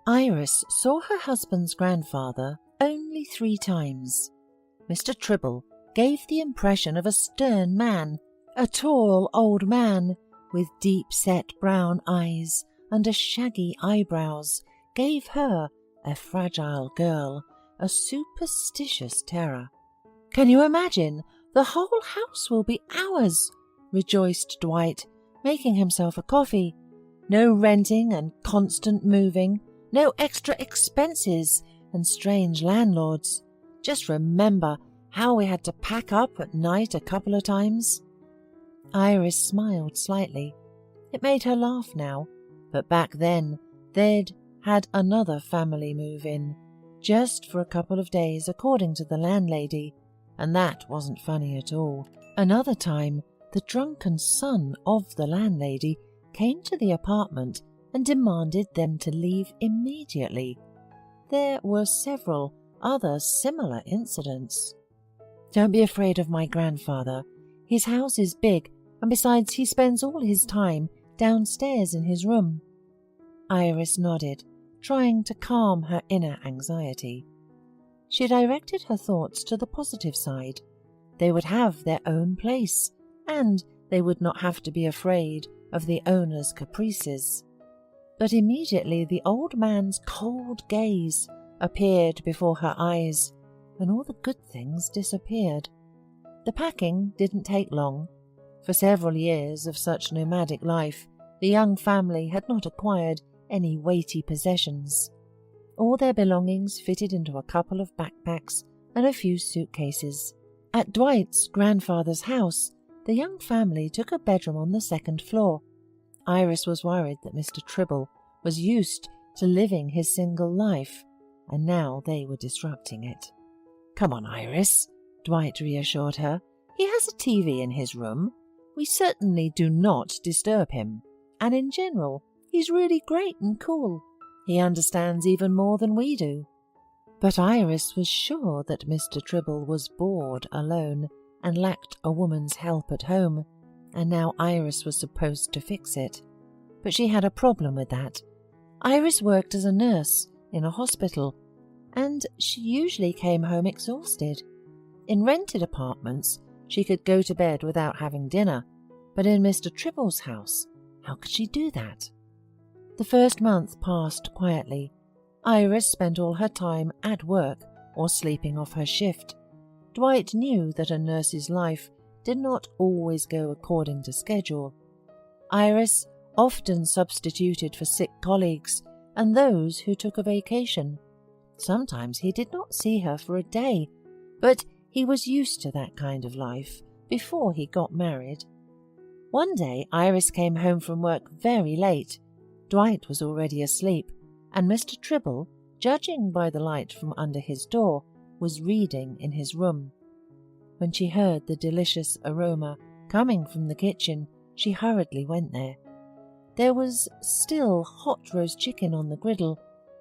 Iris saw her husband's grandfather only 3 times. Mr. Tribble gave the impression of a stern man, a tall old man with deep-set brown eyes under shaggy eyebrows, gave her, a fragile girl, a superstitious terror. "Can you imagine? The whole house will be ours," rejoiced Dwight, making himself a coffee. "No renting and constant moving, no extra expenses and strange landlords. Just remember how we had to pack up at night a couple of times." Iris smiled slightly. It made her laugh now, but back then they'd had another family move in, just for a couple of days according to the landlady, and that wasn't funny at all. Another time, the drunken son of the landlady came to the apartment and demanded them to leave immediately. There were several other similar incidents. "Don't be afraid of my grandfather. His house is big, and besides he spends all his time downstairs in his room." Iris nodded, trying to calm her inner anxiety. She directed her thoughts to the positive side. They would have their own place, and they would not have to be afraid of the owner's caprices. But immediately the old man's cold gaze appeared before her eyes, and all the good things disappeared. The packing didn't take long. For several years of such nomadic life, the young family had not acquired any weighty possessions. All their belongings fitted into a couple of backpacks and a few suitcases. At Dwight's grandfather's house, the young family took a bedroom on the 2nd floor. Iris was worried that Mr. Tribble was used to living his single life, and now they were disrupting it. "Come on, Iris," Dwight reassured her. "He has a TV in his room. We certainly do not disturb him, and in general, he's really great and cool. He understands even more than we do." But Iris was sure that Mr. Tribble was bored alone and lacked a woman's help at home, and now Iris was supposed to fix it. But she had a problem with that. Iris worked as a nurse in a hospital, and she usually came home exhausted. In rented apartments, she could go to bed without having dinner, but in Mr. Tribble's house, how could she do that? The first month passed quietly. Iris spent all her time at work or sleeping off her shift. Dwight knew that a nurse's life did not always go according to schedule. Iris often substituted for sick colleagues and those who took a vacation. Sometimes he did not see her for a day, but he was used to that kind of life before he got married. One day Iris came home from work very late. Dwight was already asleep, and Mr. Tribble, judging by the light from under his door, was reading in his room. When she heard the delicious aroma coming from the kitchen, she hurriedly went there. There was still hot roast chicken on the griddle,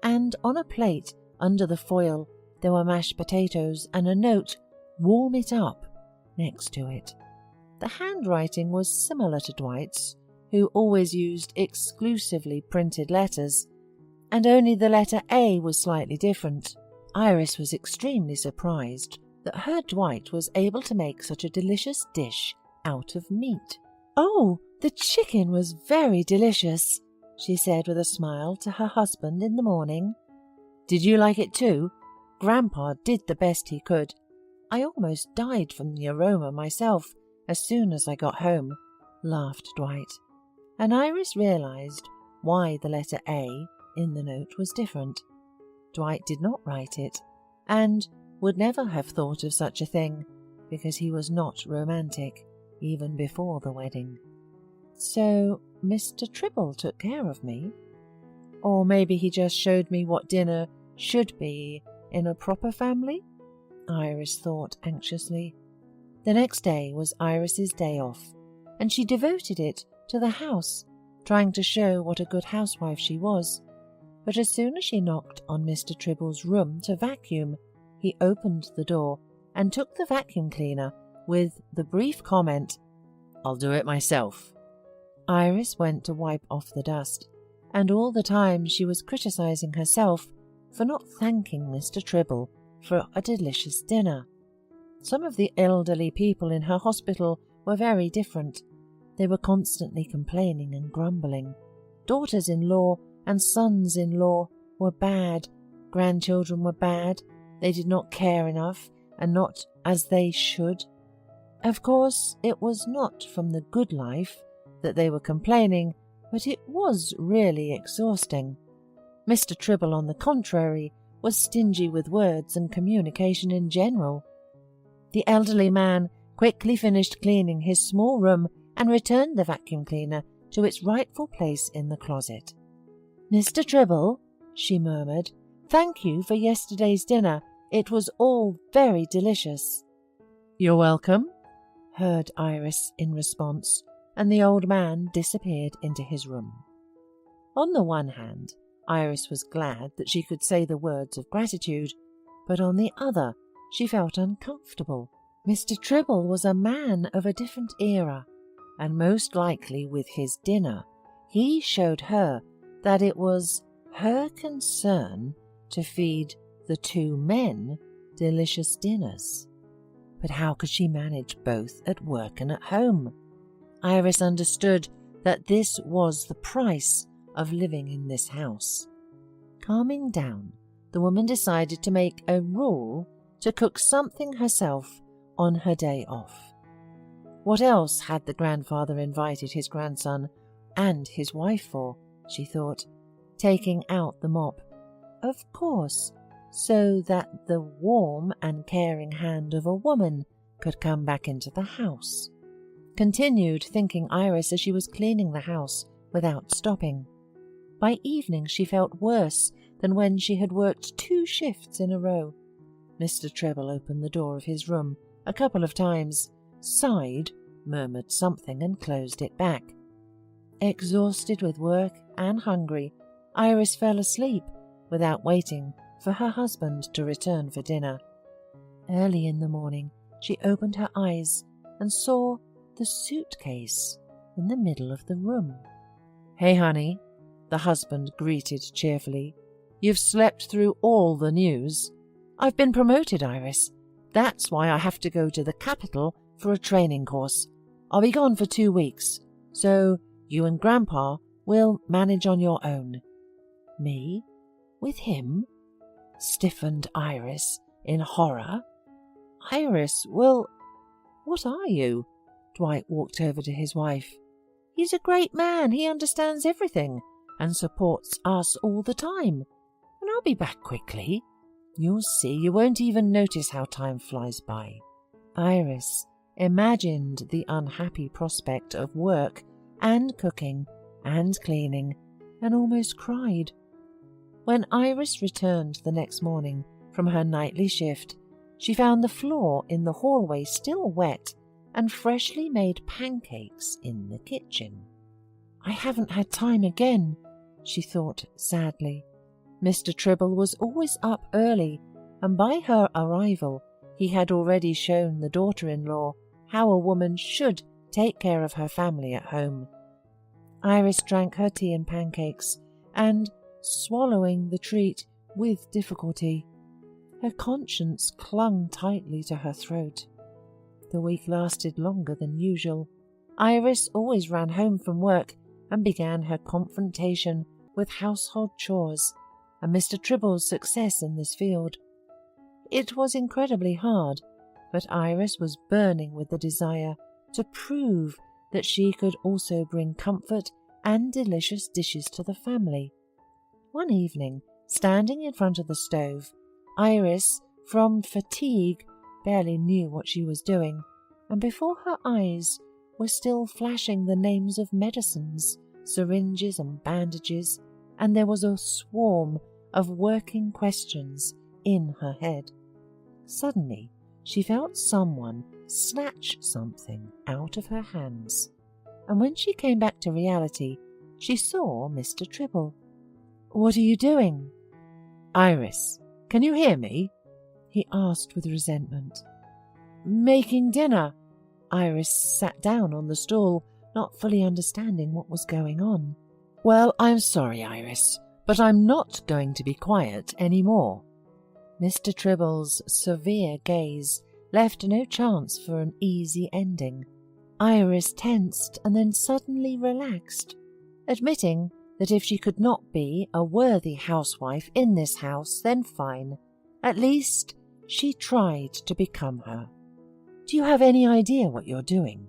and on a plate under the foil there were mashed potatoes and a note, "Warm it up," next to it. The handwriting was similar to Dwight's, who always used exclusively printed letters, and only the letter A was slightly different. Iris was extremely surprised that her Dwight was able to make such a delicious dish out of meat. "Oh, the chicken was very delicious," she said with a smile to her husband in the morning. "Did you like it too? Grandpa did the best he could. I almost died from the aroma myself as soon as I got home," laughed Dwight. And Iris realized why the letter A in the note was different. Dwight did not write it, and would never have thought of such a thing, because he was not romantic, even before the wedding. So Mr. Tribble took care of me? Or maybe he just showed me what dinner should be in a proper family? Iris thought anxiously. The next day was Iris's day off, and she devoted it to the house, trying to show what a good housewife she was. But as soon as she knocked on Mr. Tribble's room to vacuum, he opened the door and took the vacuum cleaner with the brief comment, "I'll do it myself." Iris went to wipe off the dust, and all the time she was criticising herself for not thanking Mr. Tribble for a delicious dinner. Some of the elderly people in her hospital were very different. They were constantly complaining and grumbling. Daughters-in-law and sons-in-law were bad. Grandchildren were bad. They did not care enough, and not as they should. Of course, it was not from the good life that they were complaining, but it was really exhausting. Mr. Tribble, on the contrary, was stingy with words and communication in general. The elderly man quickly finished cleaning his small room and returned the vacuum cleaner to its rightful place in the closet. "Mr. Tribble," she murmured, "thank you for yesterday's dinner. It was all very delicious." "You're welcome," heard Iris in response, and the old man disappeared into his room. On the one hand, Iris was glad that she could say the words of gratitude, but on the other, she felt uncomfortable. Mr. Tribble was a man of a different era, and most likely with his dinner, he showed her that it was her concern to feed the two men delicious dinners. But how could she manage both at work and at home? Iris understood that this was the price of living in this house. Calming down, the woman decided to make a rule to cook something herself on her day off. What else had the grandfather invited his grandson and his wife for, she thought, taking out the mop? Of course, so that the warm and caring hand of a woman could come back into the house. Continued thinking Iris as she was cleaning the house without stopping. By evening she felt worse than when she had worked 2 shifts in a row. Mr. Tribble opened the door of his room a couple of times, sighed, murmured something and closed it back. Exhausted with work and hungry, Iris fell asleep without waiting for her husband to return for dinner. Early in the morning she opened her eyes and saw the suitcase in the middle of the room. "Hey, honey," the husband greeted cheerfully. "You've slept through all the news. I've been promoted, Iris. That's why I have to go to the capital for a training course. I'll be gone for 2 weeks, so you and Grandpa will manage on your own." "Me? With him?" stiffened Iris in horror. "Iris, well, what are you?" Dwight walked over to his wife. "He's a great man. He understands everything and supports us all the time. And I'll be back quickly. You'll see, you won't even notice how time flies by." Iris imagined the unhappy prospect of work and cooking and cleaning and almost cried. When Iris returned the next morning from her nightly shift, she found the floor in the hallway still wet and freshly made pancakes in the kitchen. "I haven't had time again," she thought sadly. Mr. Tribble was always up early, and by her arrival he had already shown the daughter-in-law how a woman should take care of her family at home. Iris drank her tea and pancakes, and, swallowing the treat with difficulty, her conscience clung tightly to her throat. The week lasted longer than usual. Iris always ran home from work and began her confrontation with household chores and Mr. Tribble's success in this field. It was incredibly hard, but Iris was burning with the desire to prove that she could also bring comfort and delicious dishes to the family. One evening, standing in front of the stove, Iris, from fatigue, barely knew what she was doing, and before her eyes were still flashing the names of medicines, syringes and bandages, and there was a swarm of working questions in her head. Suddenly, she felt someone snatch something out of her hands, and when she came back to reality, she saw Mr. Tribble. "What are you doing?" "Iris, can you hear me?" he asked with resentment. "Making dinner." Iris sat down on the stool, not fully understanding what was going on. Well, I'm sorry, Iris, but I'm not going to be quiet any more. Mr. Tribble's severe gaze left no chance for an easy ending. Iris tensed and then suddenly relaxed, admitting that if she could not be a worthy housewife in this house, then fine. At least she tried to become her. Do you have any idea what you're doing?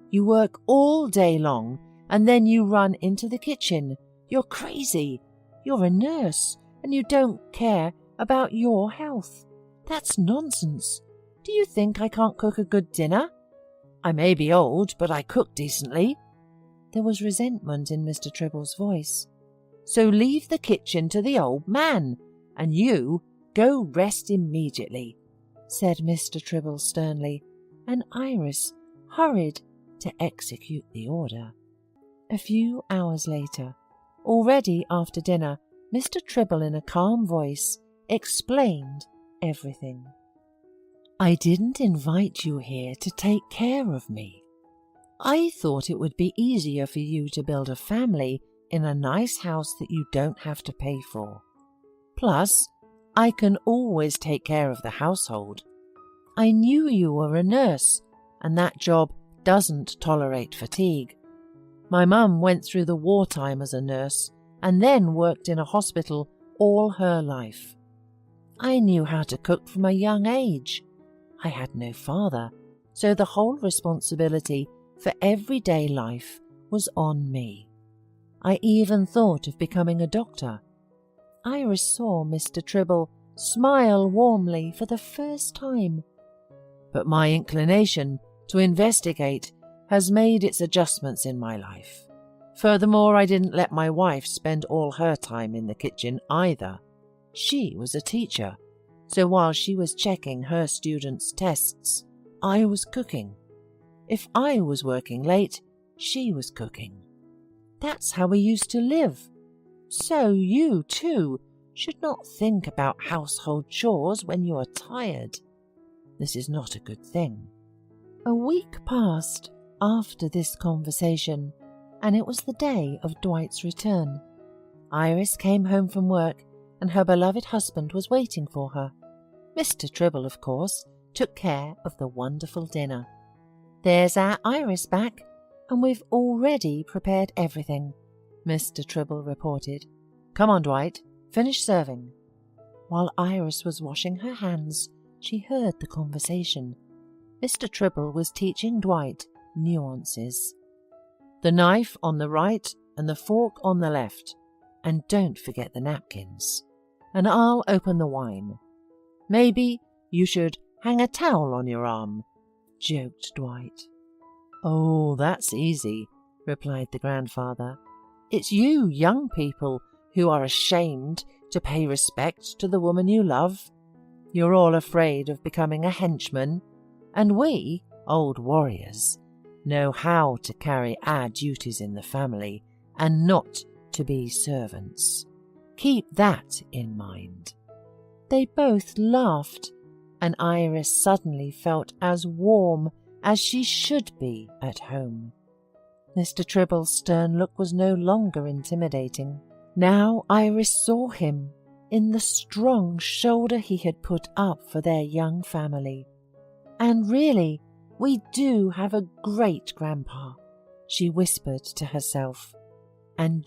You work all day long and then you run into the kitchen. You're crazy. You're a nurse and you don't care about your health. That's nonsense. Do you think I can't cook a good dinner? I may be old, but I cook decently. There was resentment in Mr. Tribble's voice. So leave the kitchen to the old man, and you go rest immediately, said Mr. Tribble sternly, and Iris hurried to execute the order. A few hours later, already after dinner, Mr. Tribble in a calm voice explained everything. I didn't invite you here to take care of me. I thought it would be easier for you to build a family in a nice house that you don't have to pay for. Plus, I can always take care of the household. I knew you were a nurse, and that job doesn't tolerate fatigue. My mum went through the wartime as a nurse and then worked in a hospital all her life. I knew how to cook from a young age. I had no father, so the whole responsibility for everyday life was on me. I even thought of becoming a doctor. Iris saw Mr. Tribble smile warmly for the first time. But my inclination to investigate has made its adjustments in my life. Furthermore, I didn't let my wife spend all her time in the kitchen either. She was a teacher, so while she was checking her students' tests, I was cooking. If I was working late, she was cooking. That's how we used to live. So you, too, should not think about household chores when you are tired. This is not a good thing. A week passed after this conversation, and it was the day of Dwight's return. Iris came home from work, and her beloved husband was waiting for her. Mr. Tribble, of course, took care of the wonderful dinner. There's our Iris back, and we've already prepared everything, Mr. Tribble reported. Come on, Dwight, finish serving. While Iris was washing her hands, she heard the conversation. Mr. Tribble was teaching Dwight nuances. The knife on the right and the fork on the left, and don't forget the napkins. And I'll open the wine. Maybe you should hang a towel on your arm, joked Dwight. Oh, that's easy, replied the grandfather. It's you young people who are ashamed to pay respect to the woman you love. You're all afraid of becoming a henchman, and we, old warriors, know how to carry our duties in the family and not to be servants. Keep that in mind. They both laughed, and Iris suddenly felt as warm as she should be at home. Mr. Tribble's stern look was no longer intimidating. Now Iris saw him in the strong shoulder he had put up for their young family. And really, we do have a great grandpa, she whispered to herself. And